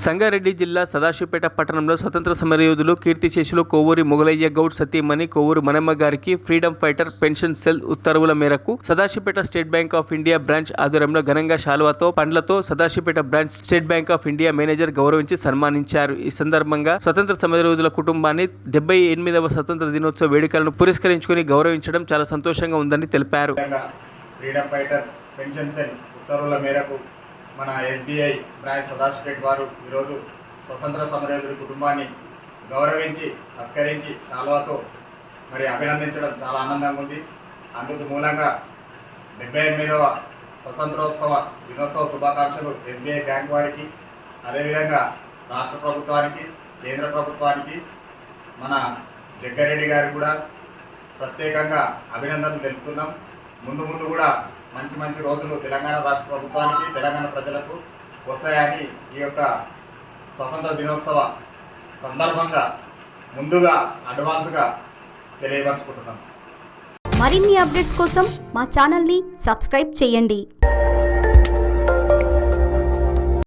సంగారెడ్డి జిల్లా సదాశివపేట పట్టణంలో స్వతంత్ర సమరయోధులు కీర్తిశేషులు కోవూరి మొగలయ్య గౌడ్ సతీమణి కోవూరి మనమ్మ గారికి ఫ్రీడమ్ ఫైటర్ పెన్షన్ సెల్ ఉత్తర్వుల మేరకు Sadashivpet state bank of India branch ఆధ్వర్యంలో ఘనంగా శాలువాతో పండ్లతో Sadashivpet branch state bank of India manager గౌరవించి సన్మానించారు. ఈ సందర్భంగా స్వతంత్ర సమరయోధుల కుటుంబాన్ని 78వ స్వతంత్ర దినోత్సవ వేడుకలను పురస్కరించుకుని గౌరవించడం చాలా సంతోషంగా ఉందని తెలిపారు. ఫ్రీడమ్ ఫైటర్ పెన్షన్ సెల్ ఉత్తర్వుల మేరకు మన ఎస్బీఐ బ్రాంచ్ సదాశివపేట వారు ఈరోజు స్వతంత్ర సమరయోధుల కుటుంబాన్ని గౌరవించి సత్కరించి శాలువాతో మరి అభినందించడం చాలా ఆనందంగా ఉంది. అందుకు మూలంగా 78వ స్వతంత్రోత్సవ దినోత్సవ శుభాకాంక్షలు ఎస్బీఐ బ్యాంక్ వారికి, అదేవిధంగా రాష్ట్ర ప్రభుత్వానికి, కేంద్ర ప్రభుత్వానికి, మన జగ్గారెడ్డి గారికి కూడా ప్రత్యేకంగా అభినందనలు తెలుపుతున్నాం. ముందు ముందు కూడా మంచి మంచి రోజులు తెలంగాణ రాష్ట్ర ప్రభుత్వానికి, తెలంగాణ ప్రజలకు వస్తాయని ఈ యొక్క స్వతంత్ర దినోత్సవ సందర్భంగా ముందుగా అడ్వాన్స్గా తెలియపరచుకుంటున్నాం. మరిన్ని అప్డేట్స్ కోసం మా ఛానల్ని సబ్స్క్రైబ్ చేయండి.